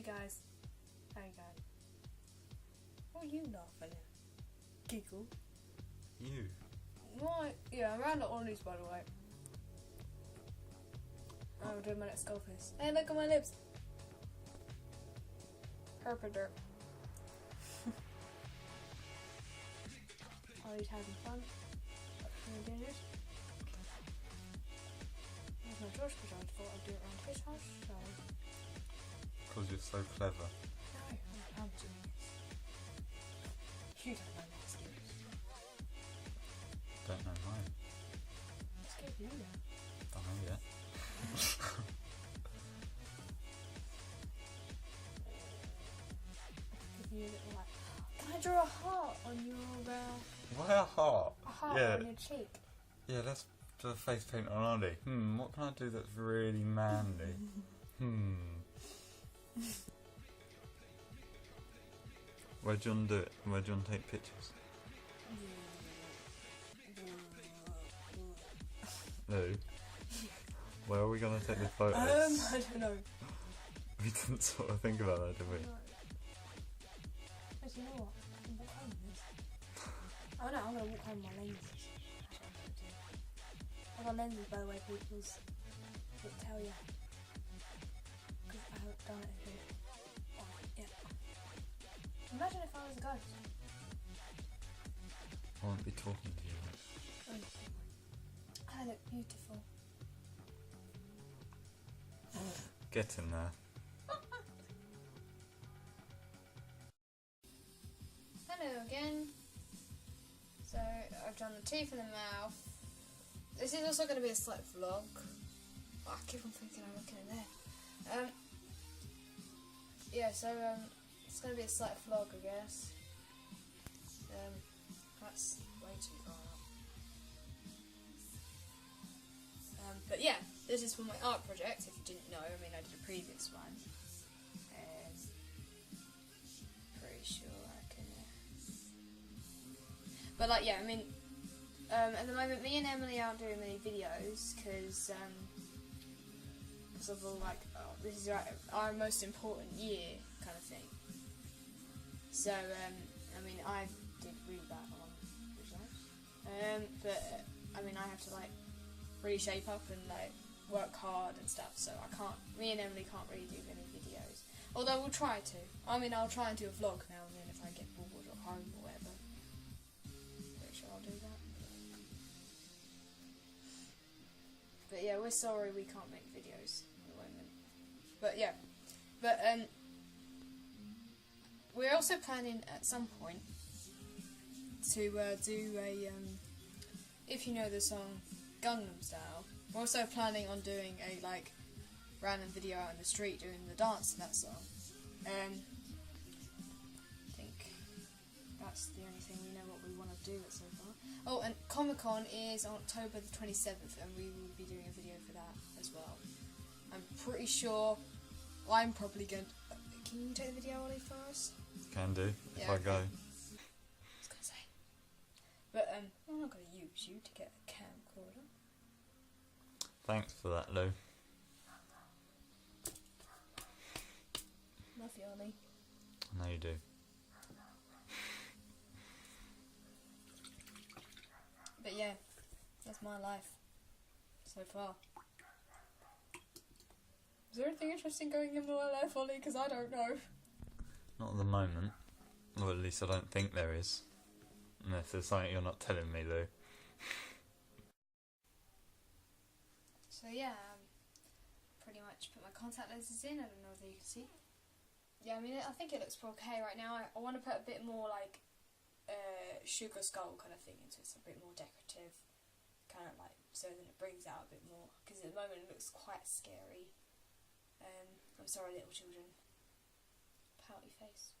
Hey guys. Hey guys. What are you laughing at? Giggle. You. What? Yeah, I'm around at all these, by the way. I'm doing my next skull face. Hey, look at my lips. Herpaderp. Ollie's having fun. We're doing it. There's no George because I thought I'd do it around his house, so. Because you're so clever. No, I'm genius. You don't know my skills. Don't know mine. Let's get you now. Don't know yet. Give you a little like. Can I draw a heart on your Why a heart? a heart Yeah. on your cheek? Yeah, let's do a face paint on Ollie. What can I do that's really manly? Where do you want to do it? Where do you want to take pictures? No. Where are we going to take the photos? I don't know. We didn't sort of think about that, did we? But you know what? I can walk home with this. Oh no, I'm going to walk home with my lenses. That's what I'm going to do. I've got lenses, by the way, people will tell you. Because I haven't done it here. Oh, yeah. Imagine if I was a ghost. I won't be talking to you. I look beautiful. Get in there. Hello again. So I've done the teeth and the mouth. This is also going to be a slight vlog. Oh, I keep on thinking I'm looking in there. Yeah, so it's going to be a slight vlog, I guess. That's way too far out. But yeah, this is for my art project. If you didn't know, I mean, I did a previous one. Pretty sure I can. But like, yeah, I mean, at the moment, me and Emily aren't doing many videos because of all like, oh, this is our most important year kind of thing. So I mean, I did read that on visuals, but I mean, I have to like really shape up and like work hard and stuff. So I can't. Me and Emily can't really do many videos. Although we'll try to. I mean, I'll try and do a vlog now and then if I get bored or home or whatever. Pretty sure I'll do that. But yeah, we're sorry we can't make videos at the moment. But yeah, but we're also planning at some point to do a if you know the song Gangnam Style. We're also planning on doing a like random video out in the street doing the dance to that song. I think that's the only thing we know what we want to do so far. Oh, and Comic-Con is on October the 27th, and we will be doing a video for that as well. I'm pretty sure. Well, I'm probably going to. Can you take the video, Ollie, for us? Can do, if Yeah, I go. I was going to say. But I'm not going to use you to get a camcorder. Thanks for that, Lou. Love you, Ollie. I know you do. But yeah, that's my life so far. Is there anything interesting going in my life, Ollie? Because I don't know. Not at the moment. Or at least I don't think there is. Unless there's something you're not telling me, Lou. So yeah, pretty much put my contact lenses in. I don't know if you can see. Yeah, I mean, I think it looks okay right now. I want to put a bit more like sugar skull kind of thing into it, so a bit more decorative, kind of like, so then it brings out a bit more, because at the moment it looks quite scary. I'm sorry, little children. Pouty face.